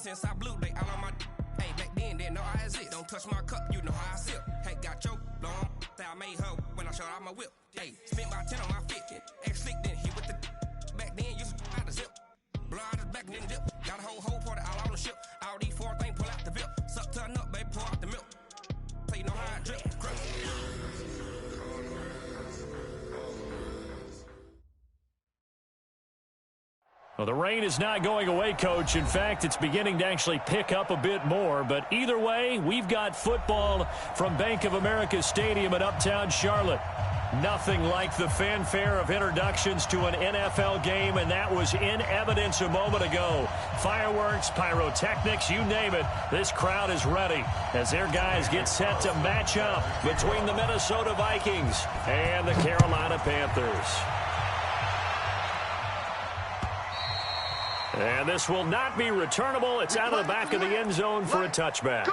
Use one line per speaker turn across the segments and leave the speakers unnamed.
since I blew, they all on my. Hey, back then, didn't know I exist. Don't touch my cup, you know how I sip. Hey, got your blown. I made her when I showed out my whip. Hey, spent about 10 on my fit. Ex-slick, then hit with the. Back then, used to out the zip. Blow out his back and then dip. Got a whole party all on the ship. All these four things, pull out the VIP. Suck to a nut, baby, pour out the milk. So you know how I drip.
Well, the rain is not going away, Coach. In fact, it's beginning to actually pick up a bit more. But either way, we've got football from Bank of America Stadium in Uptown Charlotte. Nothing like the fanfare of introductions to an NFL game, and that was in evidence a moment ago. Fireworks, pyrotechnics, you name it. This crowd is ready as their guys get set to match up between the Minnesota Vikings and the Carolina Panthers. And this will not be returnable. It's out of the back of the end zone for a touchback.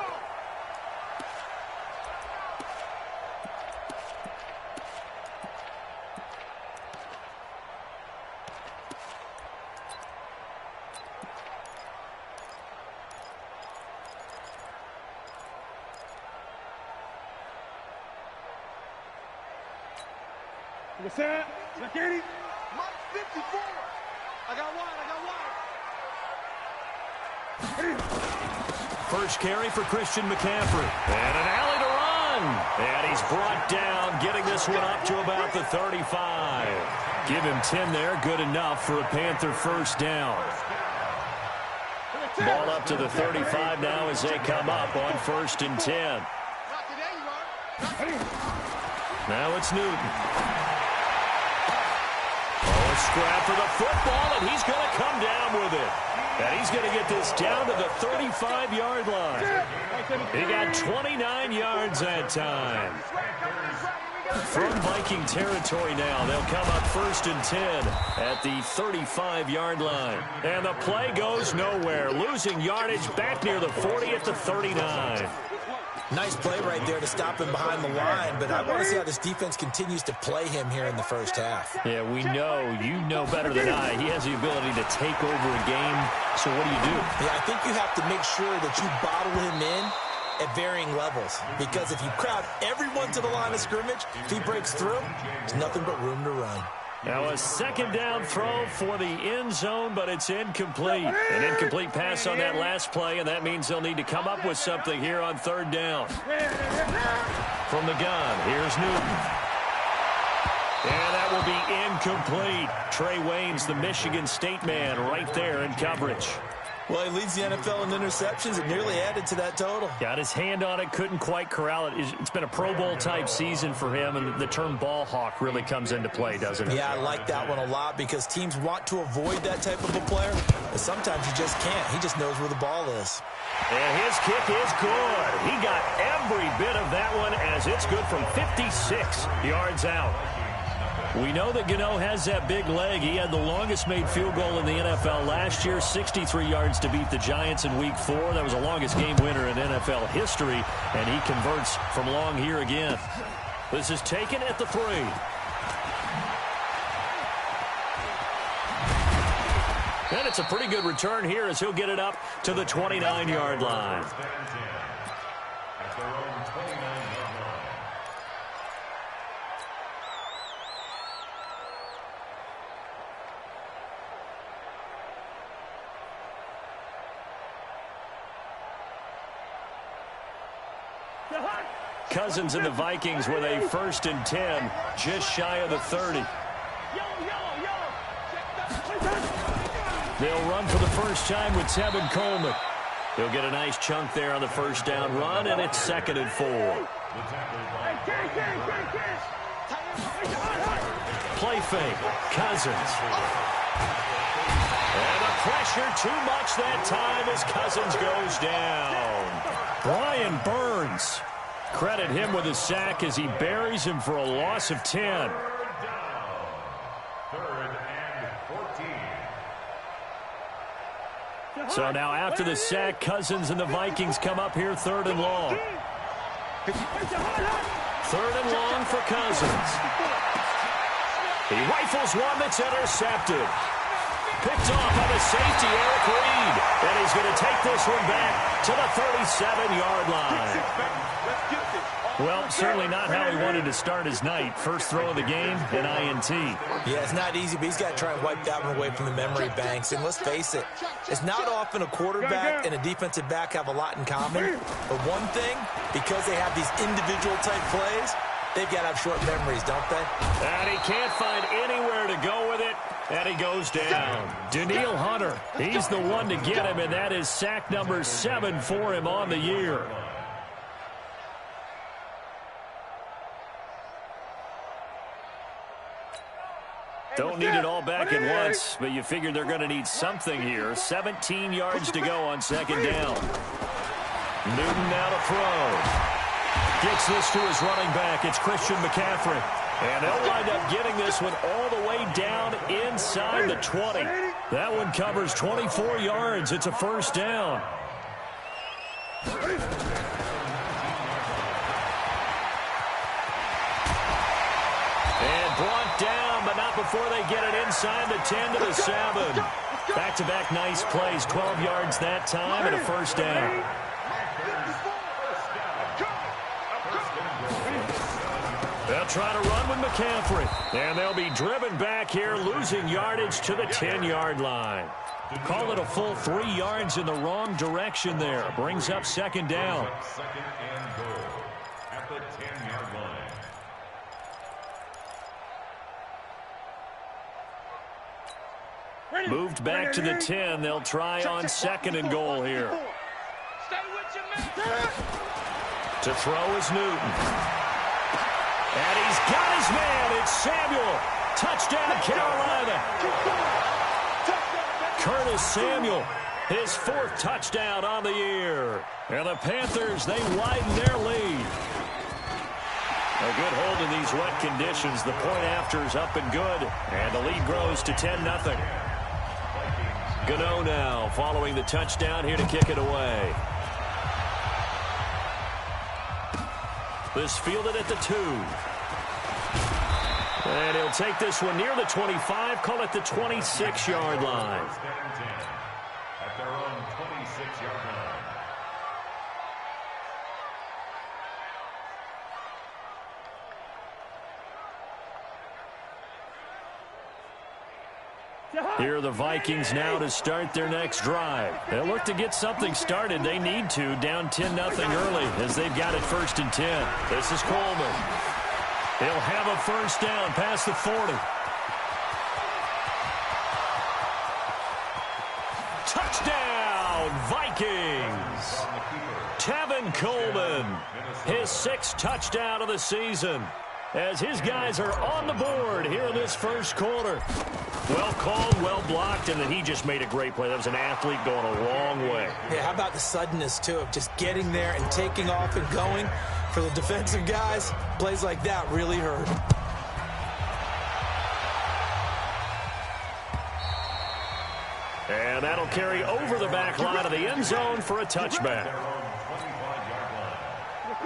What's that? Security? Mike 54. I got one.
First carry for Christian McCaffrey. And an alley to run. And he's brought down, getting this one up to about the 35. Give him 10 there. Good enough for a Panther first down. Ball up to the 35 now as they come up on 1st and 10. Now it's Newton. Oh, a scrap for the football, and he's going to come down with it. And he's going to get this down to the 35-yard line. He got 29 yards that time. From Viking territory now, they'll come up 1st and 10 at the 35-yard line. And the play goes nowhere. Losing yardage back near the 40 at the 39.
Nice play right there to stop him behind the line, but I want to see how this defense continues to play him here in the first half.
Yeah, we know. You know better than I. He has the ability to take over a game, so what do you do?
Yeah, I think you have to make sure that you bottle him in at varying levels, because if you crowd everyone to the line of scrimmage, if he breaks through, there's nothing but room to run.
Now a second down throw for the end zone, but it's incomplete. An incomplete pass on that last play, and that means they'll need to come up with something here on 3rd down. From the gun, here's Newton. And that will be incomplete. Trey Waynes, the Michigan State man, right there in coverage.
Well, he leads the NFL in interceptions and nearly added to that total.
Got his hand on it, couldn't quite corral it. It's been a Pro Bowl-type season for him, and the term ball hawk really comes into play, doesn't it?
Yeah, I like that one a lot because teams want to avoid that type of a player, but sometimes you just can't. He just knows where the ball is.
And his kick is good. He got every bit of that one as it's good from 56 yards out. We know that Gano has that big leg. He had the longest made field goal in the NFL last year, 63 yards to beat the Giants in Week 4. That was the longest game winner in NFL history, and he converts from long here again. This is taken at the 3. And it's a pretty good return here as he'll get it up to the 29-yard line. Cousins and the Vikings with a 1st and 10, just shy of the 30. They'll run for the first time with Tevin Coleman. He'll get a nice chunk there on the first down run, and it's 2nd and 4. Play fake, Cousins. And the pressure too much that time as Cousins goes down. Brian Burns. Credit him with a sack as he buries him for a loss of 10. So now after the sack, Cousins and the Vikings come up here 3rd and long. 3rd and long for Cousins. He rifles one that's intercepted. picked off by the safety, Eric Reed. And he's going to take this one back to the 37-yard line. Well, certainly not how he wanted to start his night. First throw of the game, an INT.
Yeah, it's not easy, but he's got to try and wipe that one away from the memory banks. And let's face it, it's not often a quarterback and a defensive back have a lot in common. But one thing, because they have these individual type plays, they've got to have short memories, don't they?
And he can't find anywhere to go with it, and he goes down. Danielle Hunter, he's the one to get him, and that is sack number 7 for him on the year. Don't need it all back at once, but you figure they're going to need something here. 17 yards to go on second down. Newton now to throw. Gets this to his running back. It's Christian McCaffrey. And they'll wind up getting this one all the way down inside the 20. That one covers 24 yards. It's a first down. And brought down, but not before they get it inside the 10 to the 7. Back-to-back nice plays. 12 yards that time and a first down. They'll try to run with McCaffrey. And they'll be driven back here, losing yardage to the 10-yard line. Call it a full 3 yards in the wrong direction there. Brings up second down.
Second and goal at the 10-yard line.
Moved back to the 10. They'll try on second and goal here. To throw is Newton. And he's got his man. It's Samuel. Touchdown, Carolina. Curtis Samuel, his 4th touchdown on the year. And the Panthers, they widen their lead. A good hold in these wet conditions. The point after is up and good. And the lead grows to 10-0. Gano now following the touchdown here to kick it away. This fielded at the 2. And he'll take this one near the 25, call it the 26-yard line.
At their own 26-yard line.
Here are the Vikings now to start their next drive. They'll look to get something started. They need to, down 10-0 early as they've got it 1st and 10. This is Coleman. He'll have a first down past the 40. Touchdown, Vikings. Tevin Coleman, his 6th touchdown of the season, as his guys are on the board here in this first quarter. Well called, well blocked, and then he just made a great play. That was an athlete going a long way.
Yeah, how about the suddenness, too, of just getting there and taking off and going? For the defensive guys, plays like that really hurt.
And that'll carry over the back line of the end zone for a touchback.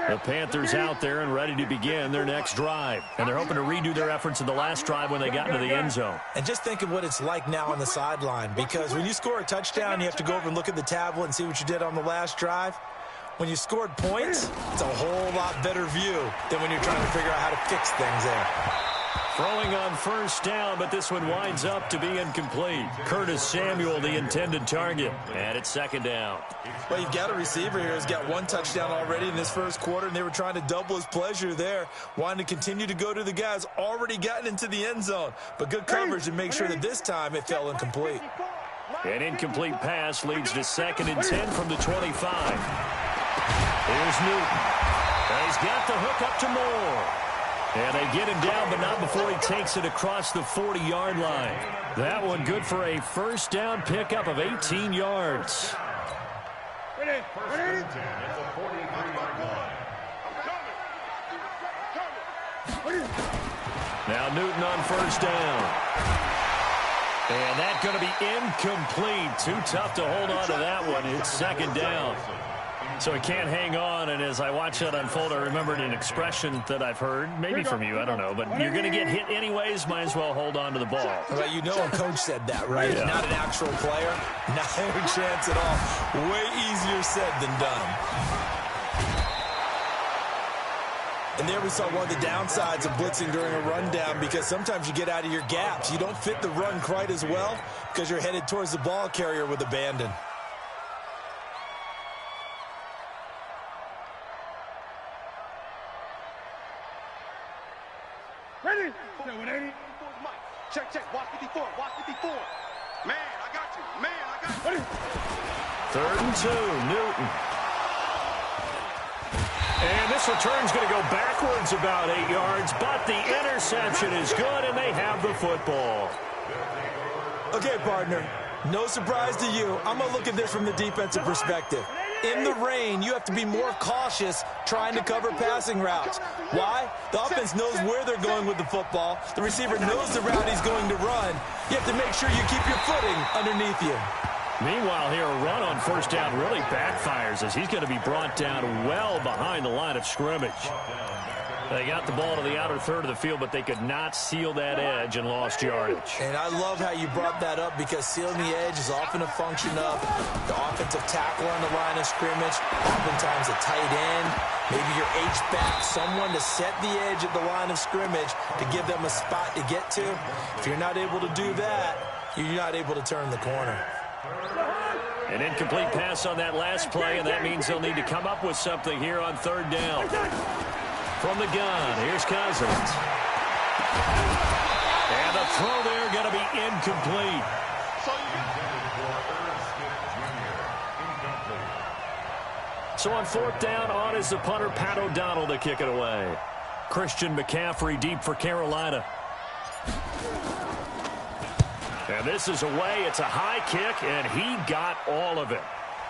The Panthers out there and ready to begin their next drive. And they're hoping to redo their efforts in the last drive when they got into the end zone.
And just think of what it's like now on the sideline, because when you score a touchdown, you have to go over and look at the tablet and see what you did on the last drive. When you scored points, it's a whole lot better view than when you're trying to figure out how to fix things there.
Throwing on first down, but this one winds up to be incomplete. Curtis Samuel, the intended target. And it's second down.
Well, you've got a receiver here who's got 1 touchdown already in this first quarter, and they were trying to double his pleasure there, wanting to continue to go to the guys already gotten into the end zone. But good coverage to make sure that this time it fell incomplete.
An incomplete pass leads to 2nd and 10 from the 25. Here's Newton. And he's got the hook up to Moore. And they get him down, but not before he takes it across the 40-yard line. That one good for a first down pickup of 18 yards.
First and 10 at the 43-yard line.
Now Newton on first down. And that's going to be incomplete. Too tough to hold on to that one. It's second down. So he can't hang on, and as I watch that unfold, I remembered an expression that I've heard, maybe from you, I don't know, but you're going to get hit anyways, might as well hold on to the ball.
Well, you know a coach said that, right?
Yeah.
Not an actual player. Not a chance at all. Way easier said than done. And there we saw one of the downsides of blitzing during a rundown, because sometimes you get out of your gaps. You don't fit the run quite as well because you're headed towards the ball carrier with abandon.
Ready? 180. Check, check. Watch 54. Watch 54. Man, I got you. Man, I got you.
3rd and 2, Newton. And this return's going to go backwards about 8 yards, but the interception is good, and they have the football.
Okay, partner, no surprise to you. I'm going to look at this from the defensive perspective. In the rain, you have to be more cautious trying to cover passing routes. Why? The offense knows where they're going with the football. The receiver knows the route he's going to run. You have to make sure you keep your footing underneath you.
Meanwhile, here, a run on 1st down really backfires as he's going to be brought down well behind the line of scrimmage. They got the ball to the outer third of the field, but they could not seal that edge and lost yardage.
And I love how you brought that up, because sealing the edge is often a function of the offensive tackle on the line of scrimmage, oftentimes a tight end, maybe your H-back, someone to set the edge at the line of scrimmage to give them a spot to get to. If you're not able to do that, you're not able to turn the corner.
An incomplete pass on that last play, and that means they'll need to come up with something here on 3rd down. From the gun, here's Cousins. And the throw there going to be incomplete. So on 4th down, on is the punter, Pat O'Donnell, to kick it away. Christian McCaffrey deep for Carolina. And this is away. It's a high kick, and he got all of it.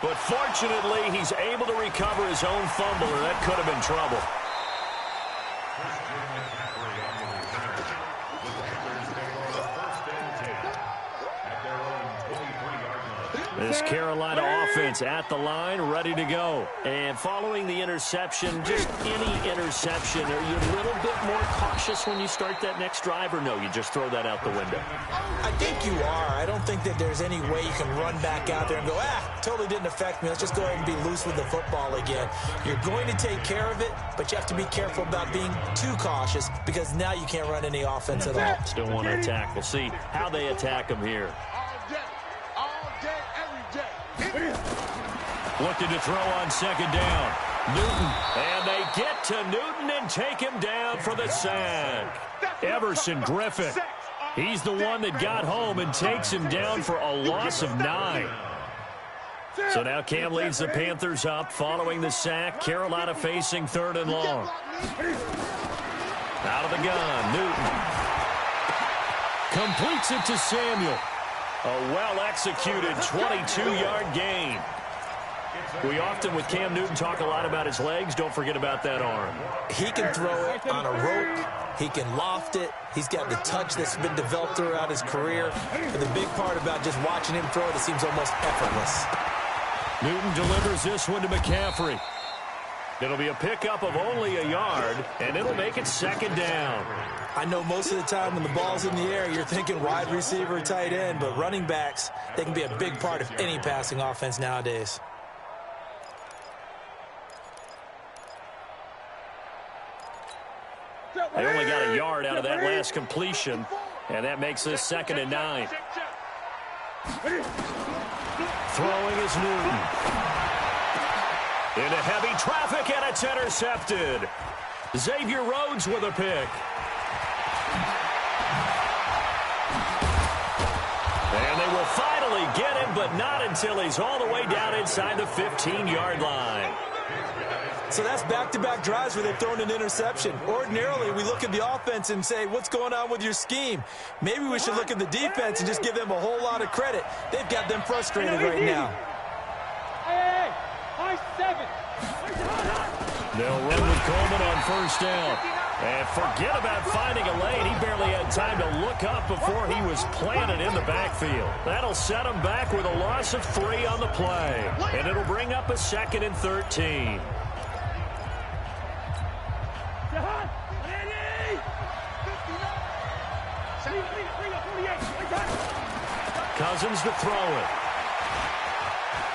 But fortunately, he's able to recover his own fumble, or that could have been trouble. This Carolina offense at the line, ready to go. And following the interception, just any interception, are you a little bit more cautious when you start that next drive, or no, you just throw that out the window?
I think you are. I don't think that there's any way you can run back out there and go, totally didn't affect me. Let's just go ahead and be loose with the football again. You're going to take care of it, but you have to be careful about being too cautious, because now you can't run any offense at all.
Still want to attack. We'll see how they attack him here. Looking to throw on 2nd down. Newton. And they get to Newton and take him down for the sack. Everson Griffin. He's the one that got home and takes him down for a loss of 9. So now Cam leads the Panthers up following the sack. Carolina facing 3rd and long. Out of the gun, Newton. Completes it to Samuel. A well-executed 22-yard gain. We often, with Cam Newton, talk a lot about his legs. Don't forget about that arm.
He can throw it on a rope. He can loft it. He's got the touch that's been developed throughout his career. And the big part about just watching him throw it, it seems almost effortless.
Newton delivers this one to McCaffrey. It'll be a pickup of only a yard, and it'll make it 2nd down.
I know most of the time when the ball's in the air, you're thinking wide receiver, tight end, but running backs, they can be a big part of any passing offense nowadays.
They only got a yard out of that last completion, and that makes this 2nd and 9. Throwing is Newton. Into heavy traffic, and it's intercepted. Xavier Rhodes with a pick. And they will finally get him, but not until he's all the way down inside the 15-yard line.
So that's back-to-back drives where they've thrown an interception. Ordinarily, we look at the offense and say, what's going on with your scheme? Maybe we should look at the defense and just give them a whole lot of credit. They've got them frustrated right now.
Hey, high 7.
They'll run with Coleman on 1st down. And forget about finding a lane. He barely had had time to look up before he was planted in the backfield. That'll set him back with a loss of 3 on the play. And it'll bring up a 2nd and 13. Cousins to throw it.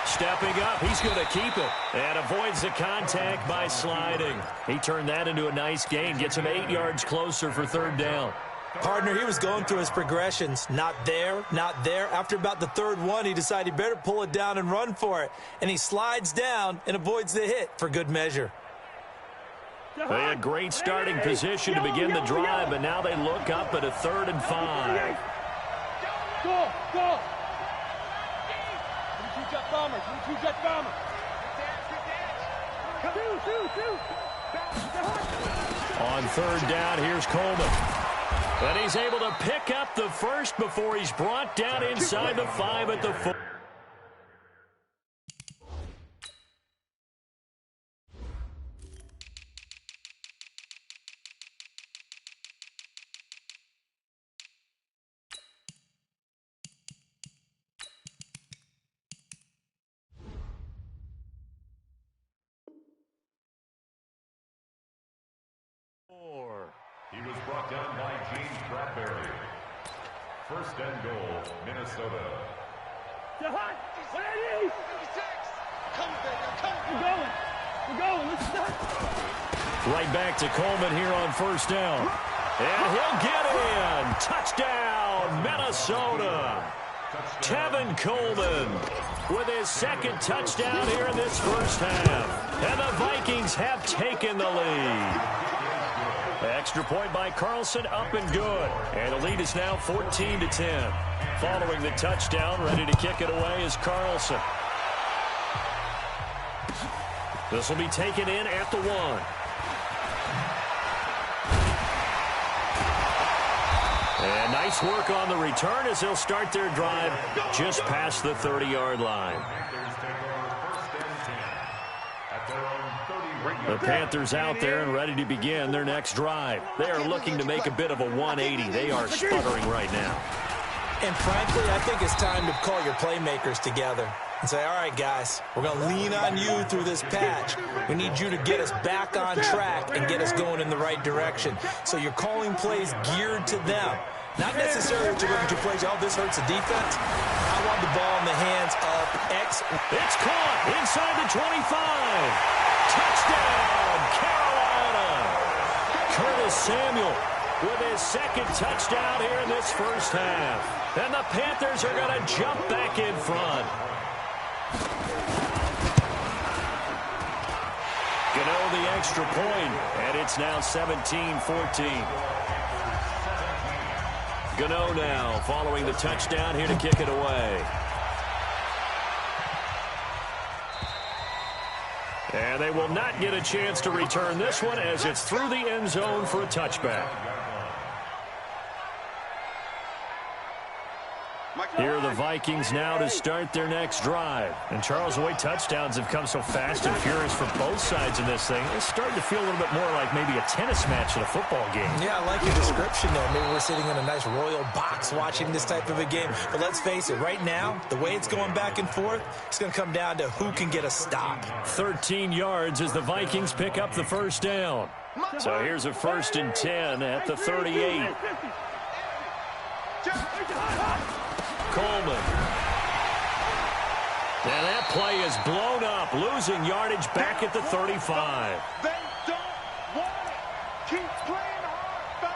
Stepping up, he's going to keep it. And avoids the contact by sliding. He turned that into a nice gain. Gets him 8 yards closer for 3rd down.
Partner, he was going through his progressions. Not there, not there. After about the 3rd one, he decided he better pull it down and run for it. And he slides down and avoids the hit for good measure.
They had great starting position to begin the drive, but now they look up at a 3rd and 5.
Go, go. 2-jet bomber, 2-jet bomber.
On 3rd down, here's Coleman. And he's able to pick up the first before he's brought down inside the 5 at the 4.
He was brought down by James Bradbury. 1st and goal, Minnesota.
We're going. Let's start.
Right back to Coleman here on 1st down. And he'll get in. Touchdown, Minnesota. Tevin Coleman with his 2nd touchdown here in this 1st half. And the Vikings have taken the lead. Extra point by Carlson, up and good. And the lead is now 14-10. Following the touchdown, ready to kick it away is Carlson. This will be taken in at the 1. And nice work on the return as they'll start their drive just past the 30-yard line. The Panthers out there and ready to begin their next drive. They are looking to make a bit of a 180. They are sputtering right now.
And frankly, I think it's time to call your playmakers together and say, all right, guys, we're going to lean on you through this patch. We need you to get us back on track and get us going in the right direction. So you're calling plays geared to them. Not necessarily that you're looking to plays, oh, this hurts the defense. I want the ball in the hands of X.
It's caught inside the 25. Touchdown, Carolina. Curtis Samuel with his 2nd touchdown here in this 1st half. And the Panthers are going to jump back in front. Gano the extra point, and it's now 17-14. Gano now following the touchdown here to kick it away. And they will not get a chance to return this one as it's through the end zone for a touchback. Here are the Vikings now to start their next drive. And Charles, the way touchdowns have come so fast and furious for both sides in this thing, it's starting to feel a little bit more like maybe a tennis match at a football game.
Yeah, I like your description there. Maybe we're sitting in a nice royal box watching this type of a game. But let's face it, right now, the way it's going back and forth, it's going to come down to who can get a stop.
13 yards as the Vikings pick up the 1st down. So here's a 1st and 10 at the 38. Coleman. And that play is blown up, losing yardage back at the 35.
They don't want it. Keep playing hard,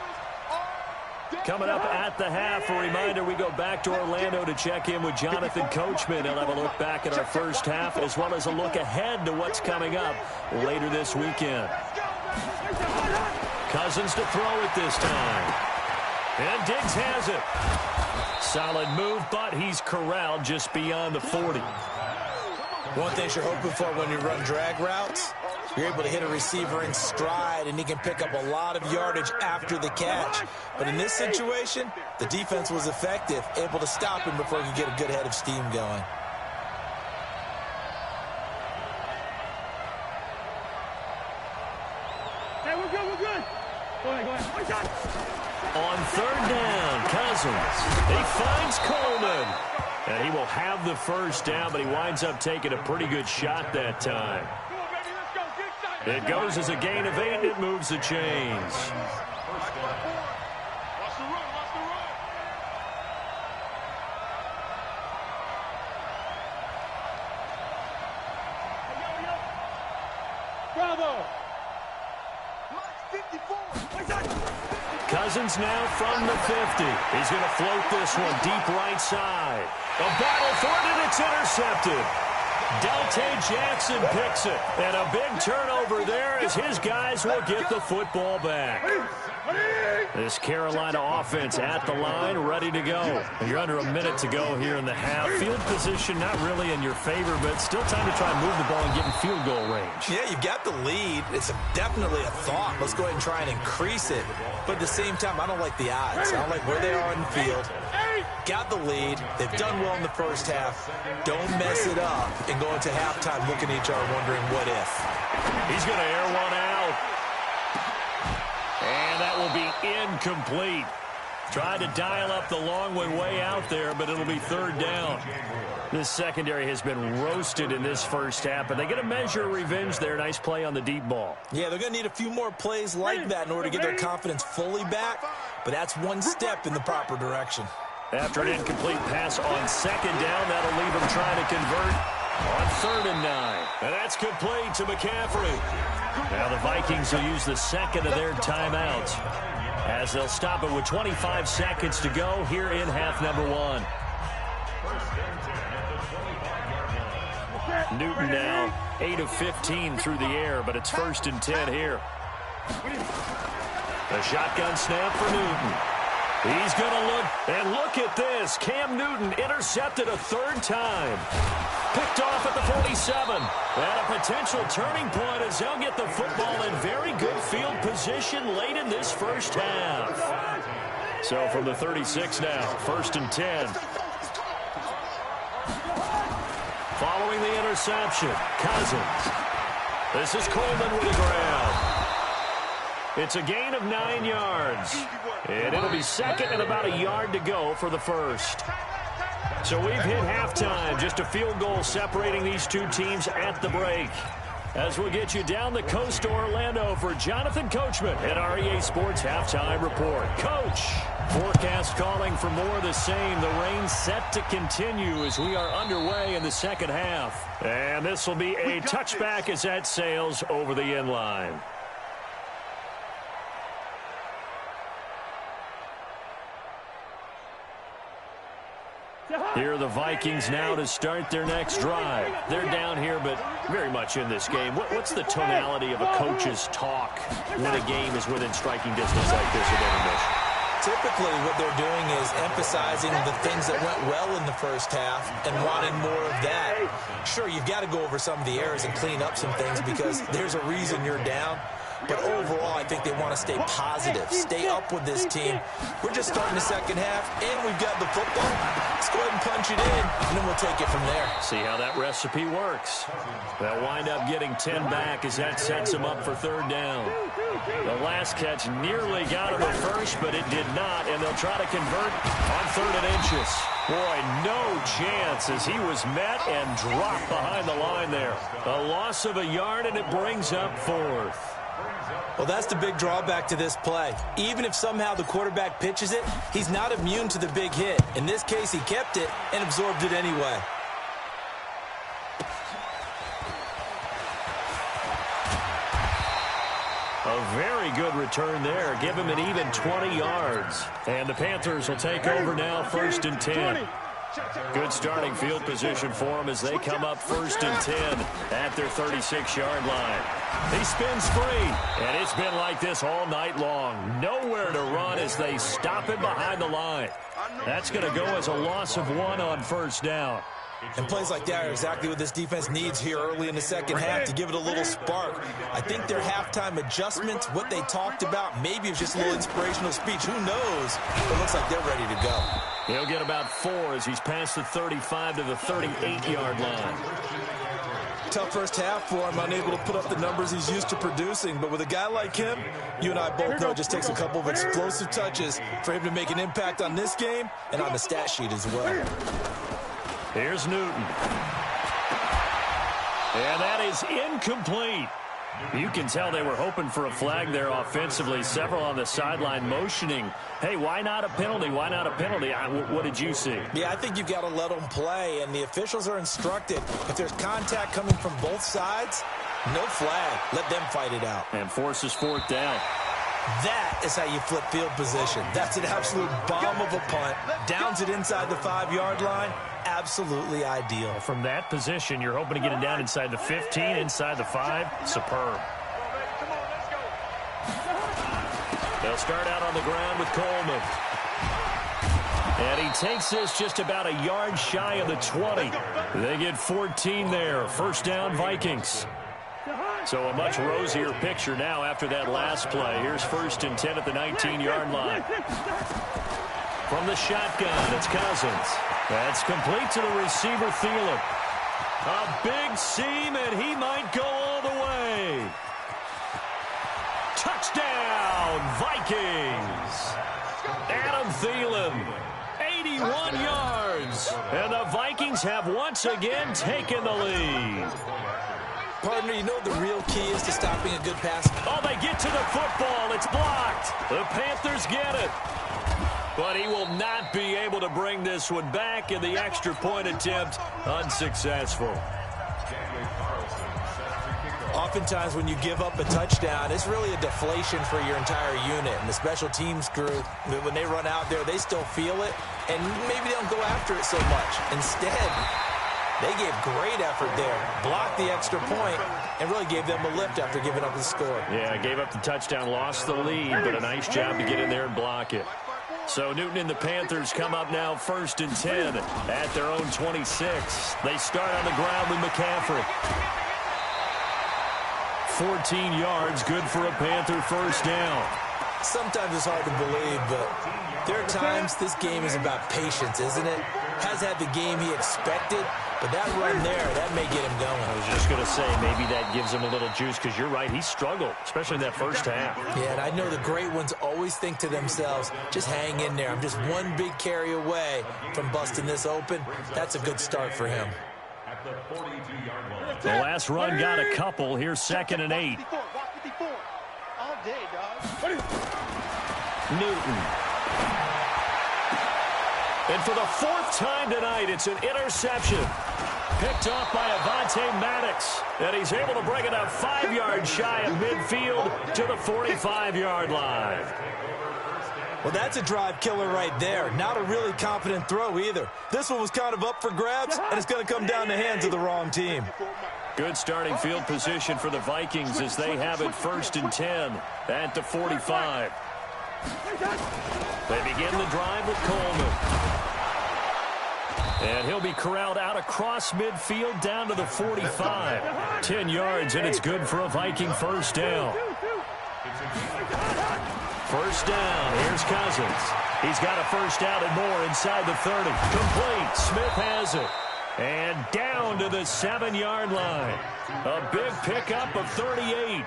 fellas.
Coming up at the half, a reminder, we go back to Orlando to check in with Jonathan Coachman. He'll have a look back at our 1st half as well as a look ahead to what's coming up later this weekend. Cousins to throw it this time. And Diggs has it. Solid move, but he's corralled just beyond the 40.
One thing you're hoping for when you run drag routes, you're able to hit a receiver in stride, and he can pick up a lot of yardage after the catch. But in this situation, the defense was effective, able to stop him before he could get a good head of steam going.
Hey, we're good. Go ahead.
on third down. Cousins. He finds Coleman. And he will have the first down, but he winds up taking a pretty good shot that time. It goes as a gain of 8, and it moves the chains. Cousins now from the 50. He's going to float this one deep right side. A battle for it, and it's intercepted. Deltae Jackson picks it. And a big turnover there as his guys will get the football back. This Carolina offense at the line, ready to go. You're under a minute to go here in the half. Field position not really in your favor, but still time to try and move the ball and get in field goal range.
Yeah, you've got the lead. It's definitely a thought. Let's go ahead and try and increase it. But at the same time, I don't like the odds. I don't like where they are in the field. Got the lead. They've done well in the first half. Don't mess it up and go into halftime looking at each other wondering what if.
He's going to air one out. And that will be incomplete. Tried to dial up the long one way out there, but it'll be third down. This secondary has been roasted in this first half, and they get a measure of revenge there. Nice play on the deep ball. Yeah, they're going to need a few more plays like that in order to get their confidence fully back, but that's one step in the proper direction. After an incomplete pass on second down, that'll leave them trying to convert on 3rd and 9. And that's complete to McCaffrey. Now the Vikings will use the second of their timeouts as they'll stop it with 25 seconds to go here in half number 1. Newton now 8 of 15 through the air, but it's 1st and 10 here. A shotgun snap for Newton. He's going to look, and look at this. Cam Newton intercepted a 3rd time. Picked off at the 47. And a potential turning point as they'll get the football in very good field position late in this first half. So from the 36 now, 1st and 10. Following the interception, Cousins. This is Coleman with the ground. It's a gain of 9 yards. And it'll be 2nd and about a yard to go for the first. So we've hit halftime. Just a field goal separating these two teams at the break. As we'll get you down the coast to Orlando for Jonathan Coachman at REA Sports Halftime Report. Coach, forecast calling for more of the same. The rain set to continue as we are underway in the second half. And this will be a touchback as that sails over the end line. Here are the Vikings now to start their next drive. They're down here, but very much in this game. What's the tonality of a coach's talk when a game is within striking distance like this at intermission?
Typically, what they're doing is emphasizing the things that went well in the first half and wanting more of that. Sure, you've got to go over some of the errors and clean up some things because there's a reason you're down. But overall, I think they want to stay positive, stay up with this team. We're just starting the second half, and we've got the football. Let's go ahead and punch it in, and then we'll take it from there.
See how that recipe works. They'll wind up getting 10 back as that sets them up for 3rd down. The last catch nearly got him at first, but it did not, and they'll try to convert on 3rd and inches. Boy, no chance as he was met and dropped behind the line there. A loss of a yard, and it brings up 4th.
Well, that's the big drawback to this play. Even if somehow the quarterback pitches it, he's not immune to the big hit. In this case, he kept it and absorbed it anyway.
A very good return there. Give him an even 20 yards. And the Panthers will take over now, 1st and 10. Good starting field position for them as they come up 1st and 10 at their 36-yard line. He spins free, and it's been like this all night long. Nowhere to run as they stop him behind the line. That's going to go as a loss of 1 on 1st down.
And plays like that are exactly what this defense needs here early in the second half to give it a little spark. I think their halftime adjustments, what they talked about, maybe it was just a little inspirational speech. Who knows? It looks like they're ready to go.
He'll get about 4 as he's past the 35 to the 38-yard line.
Tough first half for him, unable to put up the numbers he's used to producing. But with a guy like him, you and I both know it just takes a couple of explosive touches for him to make an impact on this game and on the stat sheet as well.
Here's Newton. And that is incomplete. You can tell they were hoping for a flag there offensively. Several on the sideline motioning, hey, why not a penalty? Why not a penalty? What did you see?
Yeah, I think you've got to let them play, and the officials are instructed. If there's contact coming from both sides, no flag. Let them fight it out.
And forces fourth down.
That is how you flip field position. That's an absolute bomb of a punt. Downs it inside the 5-yard line. Absolutely ideal.
From that position, you're hoping to get it down inside the 15, inside the 5. Superb. They'll start out on the ground with Coleman. And he takes this just about a yard shy of the 20. They get 14 there. First down, Vikings. So a much rosier picture now after that last play. Here's 1st and 10 at the 19-yard line. From the shotgun, it's Cousins. That's complete to the receiver, Thielen. A big seam, and he might go all the way. Touchdown, Vikings. Adam Thielen, 81 yards. And the Vikings have once again taken the lead.
Partner, you know what the real key is to stopping a good pass?
Oh, they get to the football. It's blocked. The Panthers get it. But he will not be able to bring this one back, in the extra point attempt unsuccessful.
Oftentimes when you give up a touchdown, it's really a deflation for your entire unit. And the special teams crew, when they run out there, they still feel it. And maybe they don't go after it so much. Instead, they gave great effort there, blocked the extra point, and really gave them a lift after giving up the score.
Yeah, gave up the touchdown, lost the lead, but a nice job to get in there and block it. So Newton and the Panthers come up now 1st and 10 at their own 26. They start on the ground with McCaffrey. 14 yards, good for a Panther first down.
Sometimes it's hard to believe, but there are times this game is about patience, isn't it? Has had the game he expected, but that run there, that may get him going.
I was just going to say, maybe that gives him a little juice, because you're right, he struggled, especially in that first half.
Yeah, and I know the great ones always think to themselves, just hang in there. I'm just one big carry away from busting this open. That's a good start for him.
The last run got a couple. Here's 2nd and 8.
All day, dog.
Newton. And for the 4th time tonight, it's an interception. Picked off by Avonte Maddox. And he's able to bring it up 5 yards shy of midfield to the 45-yard line.
Well, that's a drive killer right there. Not a really confident throw either. This one was kind of up for grabs, and it's going to come down the hands of the wrong team.
Good starting field position for the Vikings as they have it 1st and 10 at the 45. They begin the drive with Coleman. And he'll be corralled out across midfield down to the 45. 10 yards, and it's good for a Viking first down. First down, here's Cousins. He's got a first down and more inside the 30. Complete, Smith has it. And down to the 7-yard line. A big pickup of 38.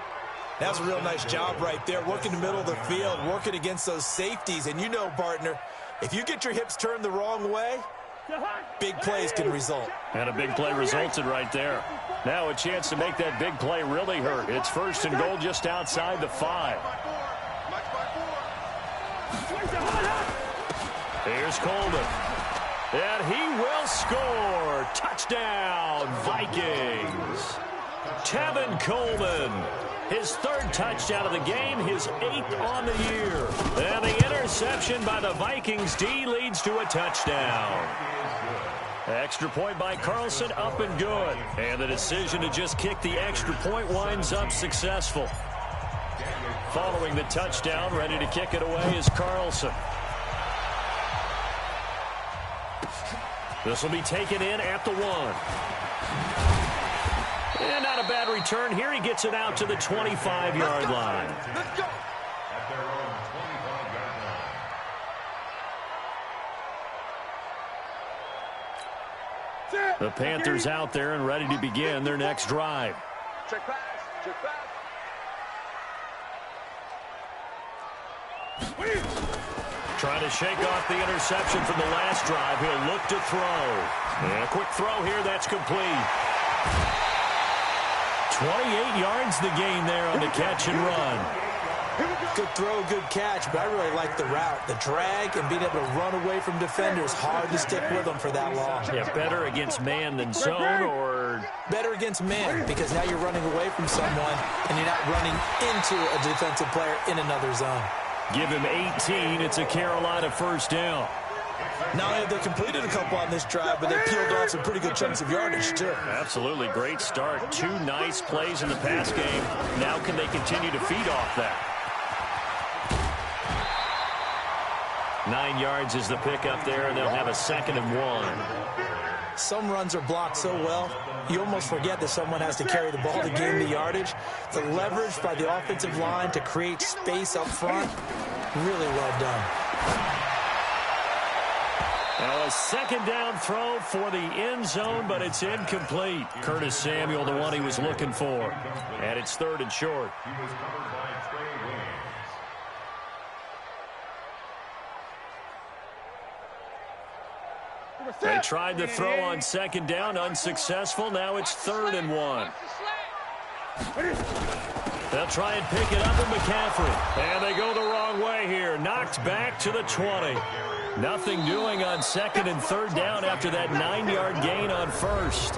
That's a real nice job right there, working the middle of the field, working against those safeties. And you know, partner, if you get your hips turned the wrong way, big plays can result.
And a big play resulted right there. Now a chance to make that big play really hurt. It's 1st and goal just outside the 5. Here's Coleman. And he will score. Touchdown, Vikings. Tevin Coleman. His 3rd touchdown of the game, his 8th on the year. And the interception by the Vikings D leads to a touchdown. Extra point by Carlson, up and good. And the decision to just kick the extra point winds up successful. Following the touchdown, ready to kick it away is Carlson. This will be taken in at the 1. And not a bad return here. He gets it out to the 25-yard line.
Let's go.
The Panthers out there and ready to begin their next drive.
Check pass. Check pass.
Trying to shake off the interception from the last drive. He'll look to throw. And a quick throw here. That's complete. 28 yards the gain there on the catch and run.
Good throw, good catch, but I really like the route. The drag and being able to run away from defenders. Hard to stick with them for that long.
Yeah, better against man than zone, or?
Better against man, because now you're running away from someone and you're not running into a defensive player in another zone.
Give him 18. It's a Carolina first down.
Not only have they completed a couple on this drive, but they peeled off some pretty good chunks of yardage, too.
Absolutely. Great start. 2 nice plays in the pass game. Now can they continue to feed off that? 9 yards is the pickup there, and they'll have a 2nd and 1.
Some runs are blocked so well, you almost forget that someone has to carry the ball to gain the yardage. The leverage by the offensive line to create space up front, really well done.
Now a 2nd down throw for the end zone, but it's incomplete. Curtis Samuel, the one he was looking for. And it's 3rd and short.
He was covered by Trey Williams.
They tried the throw on 2nd down, unsuccessful. Now it's 3rd and 1. They'll try and pick it up with McCaffrey. And they go the wrong way here. Knocked back to the 20. Nothing doing on 2nd and 3rd down after that 9-yard gain on 1st.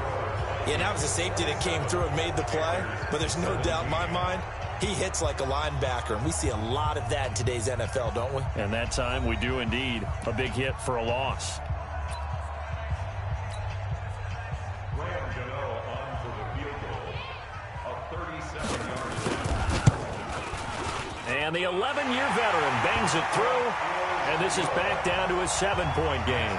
Yeah, that was a safety that came through and made the play. But there's no doubt in my mind, he hits like a linebacker. And we see a lot of that in today's NFL, don't we?
And that time we do indeed. A big hit for a loss. And the 11-year veteran bangs it through, and this is back down to a 7-point game.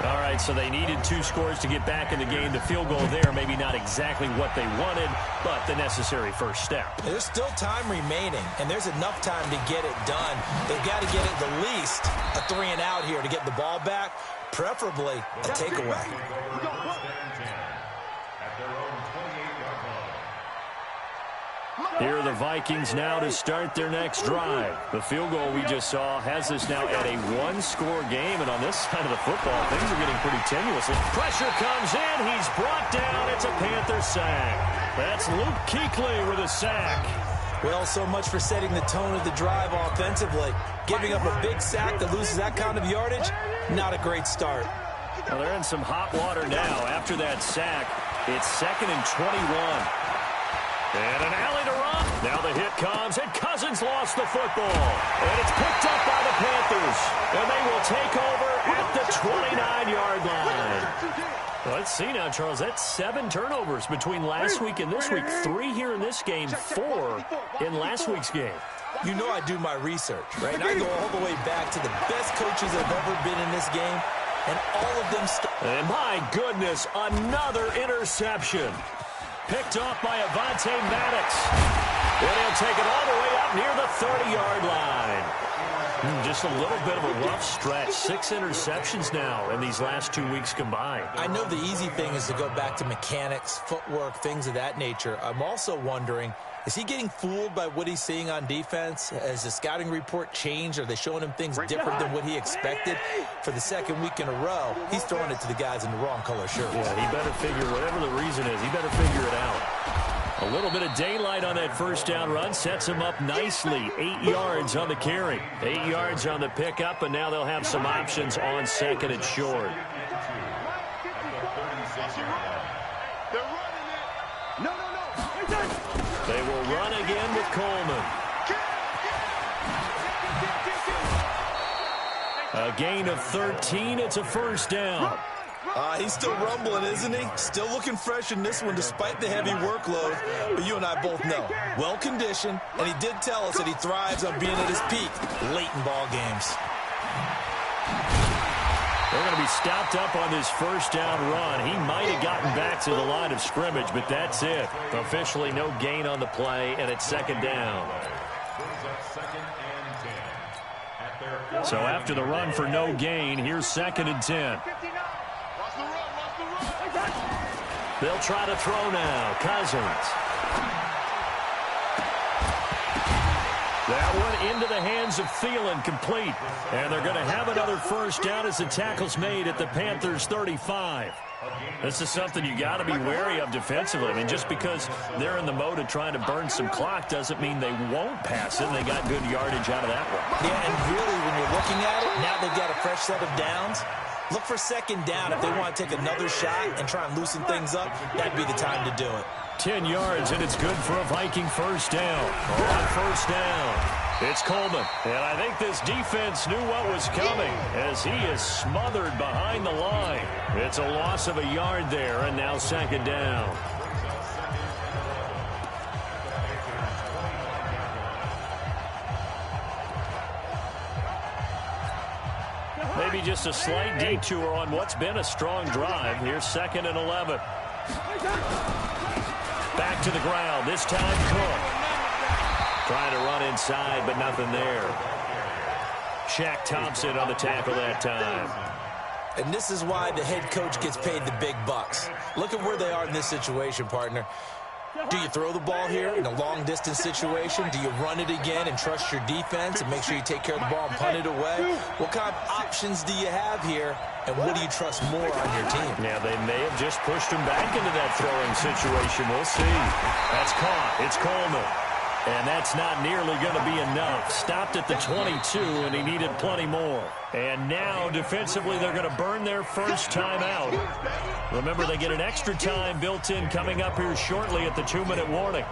All right, so they needed 2 scores to get back in the game. The field goal there, maybe not exactly what they wanted, but the necessary first step.
There's still time remaining, and there's enough time to get it done. They've got to get at the least a 3-and-out here to get the ball back, preferably a takeaway.
Here are the Vikings now to start their next drive. The field goal we just saw has us now at a 1-score game, and on this side of the football, things are getting pretty tenuous. Pressure comes in. He's brought down. It's a Panther sack. That's Luke Kuechly with a sack.
Well, so much for setting the tone of the drive offensively. Giving up a big sack that loses that kind of yardage, not a great start.
Well, they're in some hot water now. After that sack, it's 2nd and 21. And an alley to run. Now the hit comes, and Cousins lost the football. And it's picked up by the Panthers. And they will take over at the 29-yard line. Let's see now, Charles. That's 7 turnovers between last week and this week. 3 here in this game, 4 in last week's game.
You know I do my research, right? And I go all the way back to the best coaches that have ever been in this game. And all of them...
And my goodness, another interception. Picked off by Avonte Maddox. And he'll take it all the way up near the 30-yard line. Just a little bit of a rough stretch. 6 interceptions now in these last 2 weeks combined.
I know the easy thing is to go back to mechanics, footwork, things of that nature. I'm also wondering, is he getting fooled by what he's seeing on defense? Has the scouting report changed? Are they showing him things different than what he expected? For the 2nd week in a row, he's throwing it to the guys in the wrong color shirts.
Yeah, he better figure, whatever the reason is, he better figure it out. A little bit of daylight on that first down run sets him up nicely. 8 yards on the carry. 8 yards on the pickup, and now they'll have some options on 2nd and short. They will run again with Coleman. A gain of 13. It's a first down.
He's still rumbling, isn't he? Still looking fresh in this one despite the heavy workload. But you and I both know, well-conditioned, and he did tell us that he thrives on being at his peak late in ball games.
They're going to be stopped up on this first down run. He might have gotten back to the line of scrimmage, but that's it. Officially no gain on the play, and it's 2nd down. So after the run for no gain, here's 2nd and 10.
Watch the run, watch the run.
They'll try to throw now. Cousins. That one into the hands of Thielen, complete. And they're going to have another first down as the tackle's made at the Panthers' 35. This is something you got to be wary of defensively. I mean, just because they're in the mode of trying to burn some clock doesn't mean they won't pass it. They got good yardage out of that one.
Yeah, and really, when you're looking at it, now they've got a fresh set of downs. Look for second down if they want to take another shot and try and loosen things up. That'd be the time to do it.
10 yards, and it's good for a Viking first down. On first down, it's Coleman. And I think this defense knew what was coming as he is smothered behind the line. It's a loss of a yard there, and now second down. Maybe just a slight detour on what's been a strong drive. Here's 2nd and 11. Back to the ground. This time Cook. Trying to run inside, but nothing there. Shaq Thompson on the tackle that time.
And this is why the head coach gets paid the big bucks. Look at where they are in this situation, partner. Do you throw the ball here in a long-distance situation? Do you run it again and trust your defense and make sure you take care of the ball and punt it away? What kind of options do you have here, and what do you trust more on your team?
Yeah, they may have just pushed him back into that throwing situation. We'll see. That's caught. It's Coleman. And that's not nearly going to be enough. Stopped at the 22, and he needed plenty more. And now, defensively, they're going to burn their first time out. Remember, they get an extra time built in coming up here shortly at the 2-minute warning.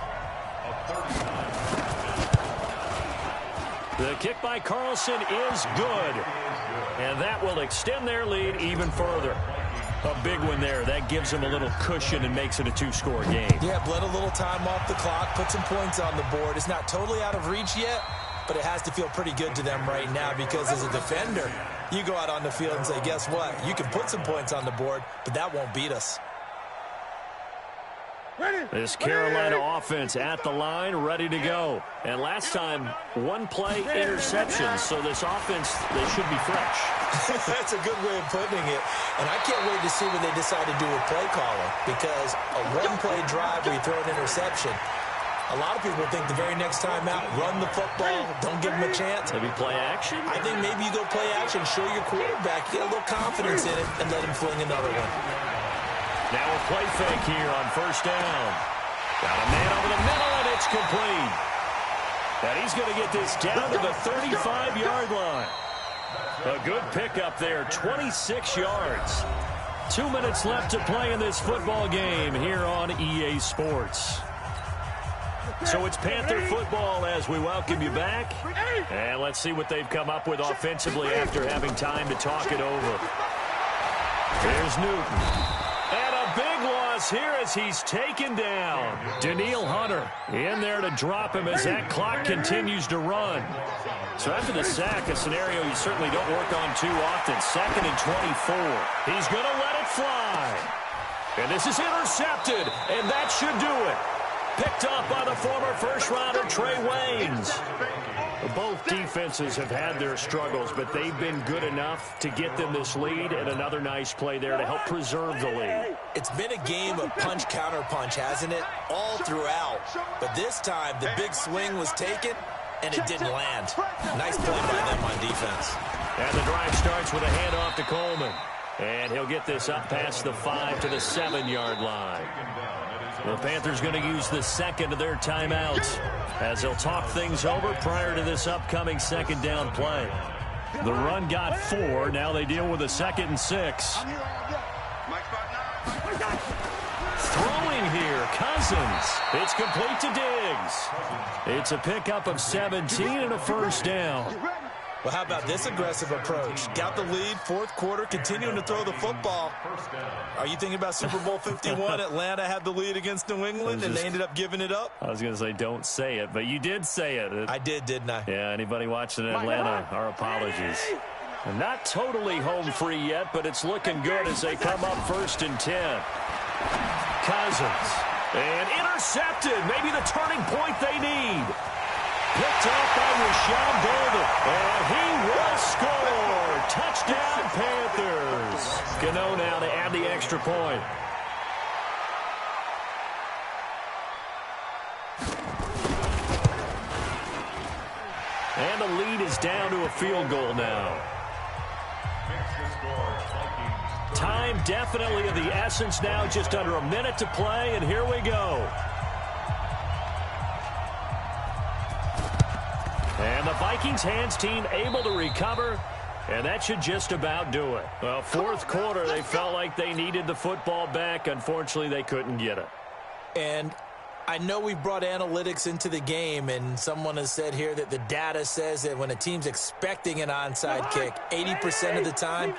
The kick by Carlson is good. And that will extend their lead even further. A big one there. That gives them a little cushion and makes it a 2-score game.
Yeah, bled a little time off the clock, put some points on the board. It's not totally out of reach yet, but it has to feel pretty good to them right now because as a defender, you go out on the field and say, guess what? You can put some points on the board, but that won't beat us.
This Carolina offense at the line, ready to go. And last time, one play interception, so this offense, they should be fresh.
That's a good way of putting it. And I can't wait to see what they decide to do with play calling because a one-play drive where you throw an interception, a lot of people think the very next time out, run the football, don't give them a chance.
Maybe play action?
I think maybe you go play action, show your quarterback, get a little confidence in it, and let him fling another one.
Now a play fake here on first down. Got a man over the middle, and it's complete. And he's going to get this down to the 35-yard line. A good pickup there, 26 yards. 2 minutes left to play in this football game here on EA Sports. So it's Panther football as we welcome you back. And let's see what they've come up with offensively after having time to talk it over. Here's Newton. And a big loss here as he's taken down. Daniil Hunter in there to drop him as that clock continues to run. So after the sack, a scenario you certainly don't work on too often. 2nd and 24. He's going to let it fly. And this is intercepted, and that should do it. Picked up by the former first-rounder Trey Waynes. Both defenses have had their struggles, but they've been good enough to get them this lead, and another nice play there to help preserve the lead.
It's been a game of punch-counter-punch, hasn't it? All throughout. But this time, the big swing was taken, and it didn't land. Nice play by them on defense.
And the drive starts with a handoff to Coleman. And he'll get this up past the 5 to the 7-yard line. The Panthers going to use the second of their timeouts as they'll talk things over prior to this upcoming second down play. The run got 4. Now they deal with a 2nd and 6. Throwing here, Cousins. It's complete to Diggs. It's a pickup of 17 and a first down.
Well, how about this aggressive approach? Got the lead, fourth quarter, continuing to throw the football. Are you thinking about Super Bowl 51? Atlanta had the lead against New England, and they ended up giving it up?
I was going to say don't say it, but you did say it.
I did, didn't I?
Yeah, anybody watching Atlanta, our apologies. Not totally home free yet, but it's looking good as they come up 1st and 10. Cousins. And intercepted. Maybe the turning point they need. Picked up by Rashawn Golden. And he will score. Touchdown, Panthers. Gano now to add the extra point. And the lead is down to a field goal now. Time definitely of the essence now, just under a minute to play, and here we go. And the Vikings hands team able to recover, and that should just about do it. Well, fourth quarter, they felt like they needed the football back. Unfortunately, they couldn't get it.
And I know we brought analytics into the game, and someone has said here that the data says that when a team's expecting an onside kick, 80% of the time,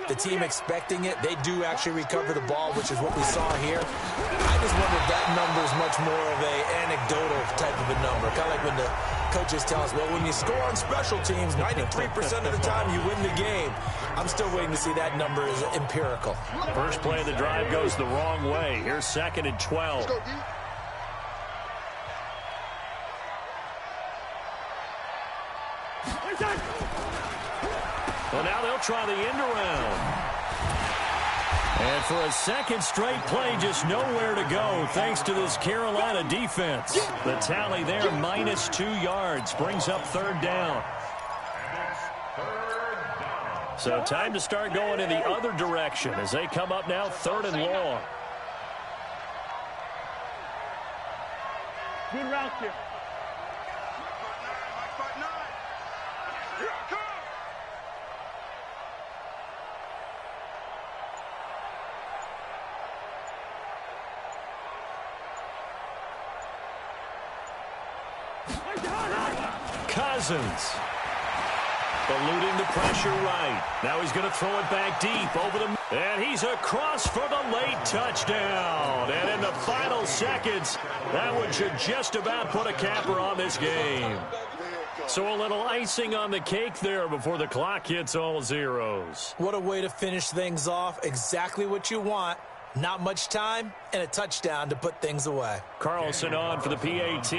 the team expecting it, they do actually recover the ball, which is what we saw here. I just wonder if that number is much more of an anecdotal type of a number. Kind of like when the coaches tell us, well, when you score on special teams, 93% of the time you win the game. I'm still waiting to see that number is empirical.
First play of the drive goes the wrong way. Here's 2nd and 12. Well, now they'll try the end around. And for a second straight play, just nowhere to go thanks to this Carolina defense. The tally there, -2 yards, brings up 3rd down. So time to start going in the other direction as they come up now 3rd and long.
Good route here.
Cousins eluding the pressure right. Now he's going to throw it back deep over the... And he's across for the late touchdown. And in the final seconds, that one should just about put a capper on this game. So a little icing on the cake there before the clock hits all zeros.
What a way to finish things off. Exactly what you want. Not much time and a touchdown to put things away.
Carlson on for the PAT.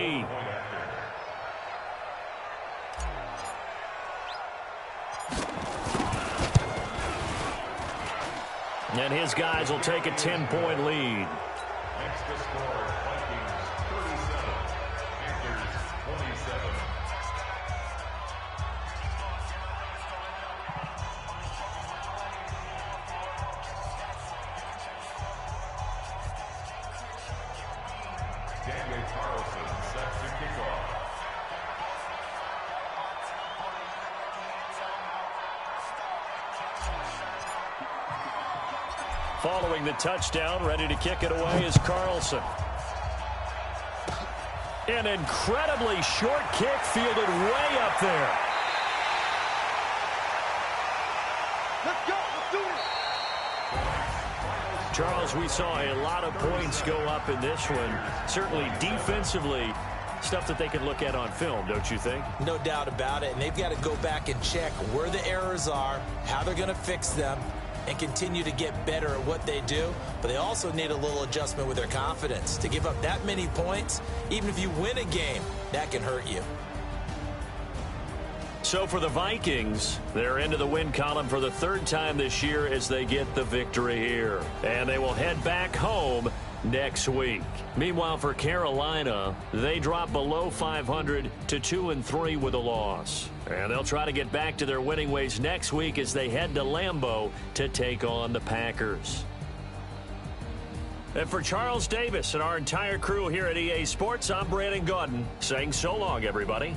And his guys will take a 10-point lead.
Next to score, Vikings 37, Panthers 27. Daniel Carlson sets the kickoff.
Following the touchdown, ready to kick it away is Carlson. An incredibly short kick fielded way up there.
Let's go. Let's do it.
Charles, we saw a lot of points go up in this one. Certainly defensively, stuff that they can look at on film, don't you think?
No doubt about it. And they've got to go back and check where the errors are, how they're going to fix them, and continue to get better at what they do. But they also need a little adjustment with their confidence. To give up that many points, even if you win a game, that can hurt you.
So for the Vikings, they're into the win column for the 3rd time this year as they get the victory here. And they will head back home next week. Meanwhile, for Carolina, they drop below 500 to 2-3 with a loss. And they'll try to get back to their winning ways next week as they head to Lambeau to take on the Packers. And for Charles Davis and our entire crew here at EA Sports, I'm Brandon Gaudin saying so long, everybody.